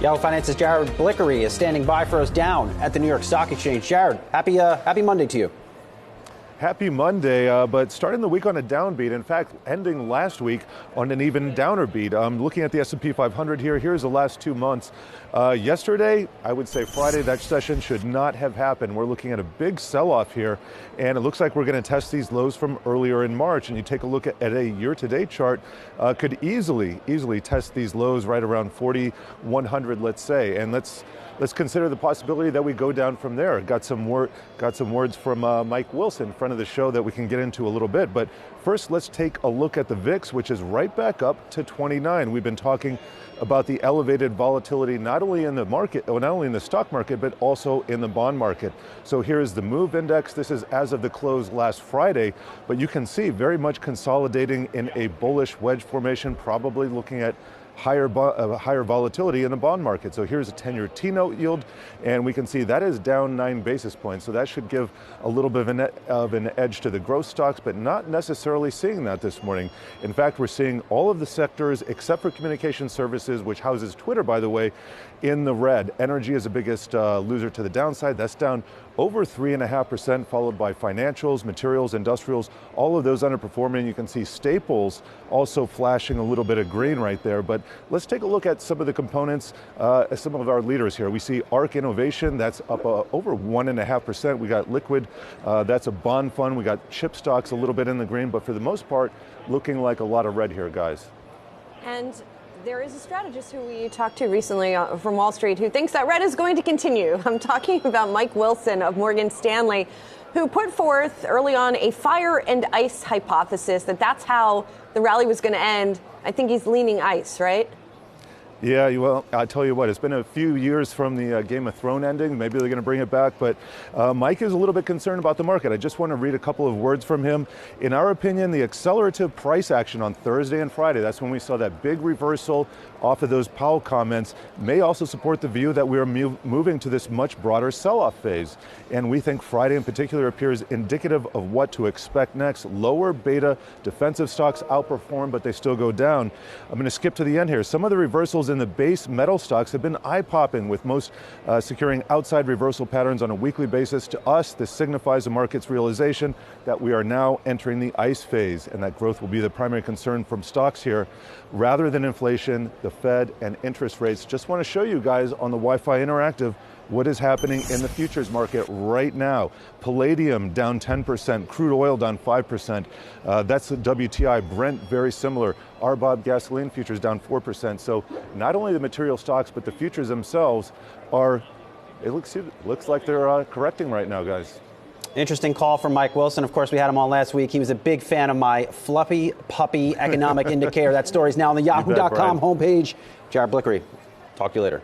Yahoo Finance's Jared Blikre is standing by for us down at the New York Stock Exchange. Jared, happy Monday to you. Happy Monday, but starting the week on a downbeat. In fact, ending last week on an even downer beat. Looking at the S&P 500 here, here's the last 2 months. Yesterday, I would say Friday, that session should not have happened. We're looking at a big sell-off here, and it looks like we're going to test these lows from earlier in March. And you take a look at a year-to-date chart, could easily test these lows right around 4,100, let's say. And let's consider the possibility that we go down from there. Got some words from Mike Wilson, friend of the show, that we can get into a little bit. But first, let's take a look at the VIX, which is right back up to 29. We've been talking about the elevated volatility not only in the market, not only in the stock market, but also in the bond market. So here's the MOVE index. This is as of the close last Friday, but you can see very much consolidating in a bullish wedge formation, probably looking at higher volatility in the bond market. So here's a 10-year T-note yield, and we can see that is down 9 basis points. So that should give a little bit of an edge to the growth stocks, but not necessarily seeing that this morning. In fact, we're seeing all of the sectors except for communication services, which houses Twitter, by the way, in the red. Energy is the biggest loser to the downside. That's down over 3.5%, followed by financials, materials, industrials, all of those underperforming. You can see staples also flashing a little bit of green right there. But let's take a look at some of the components, some of our leaders here. We see ARC Innovation, that's up over 1.5%. We got Liquid, that's a bond fund. We got chip stocks a little bit in the green, but for the most part, looking like a lot of red here, guys. And there is a strategist who we talked to recently from Wall Street who thinks that red is going to continue. I'm talking about Mike Wilson of Morgan Stanley, who put forth early on a fire and ice hypothesis, that's how the rally was going to end. I think he's leaning ice, right? Yeah, well, I'll tell you what, it's been a few years from the Game of Thrones ending. Maybe they're going to bring it back, but Mike is a little bit concerned about the market. I just want to read a couple of words from him. In our opinion, the accelerative price action on Thursday and Friday, that's when we saw that big reversal off of those Powell comments, may also support the view that we are moving to this much broader sell-off phase. And we think Friday in particular appears indicative of what to expect next. Lower beta defensive stocks outperform, but they still go down. I'm going to skip to the end here. Some of the reversals in the base metal stocks have been eye-popping, with most securing outside reversal patterns on a weekly basis. To us, this signifies the market's realization that we are now entering the ice phase, and that growth will be the primary concern from stocks here, rather than inflation, the Fed, and interest rates. Just want to show you guys on the Wi-Fi Interactive what is happening in the futures market right now. Palladium down 10%, crude oil down 5%. That's the WTI. Brent very similar. RBOB gasoline futures down 4%. So not only the material stocks, but the futures themselves are, it looks like they're correcting right now, guys. Interesting call from Mike Wilson. Of course, we had him on last week. He was a big fan of my fluffy puppy economic indicator. That story is now on the yahoo.com homepage. Jared Blikre, talk to you later.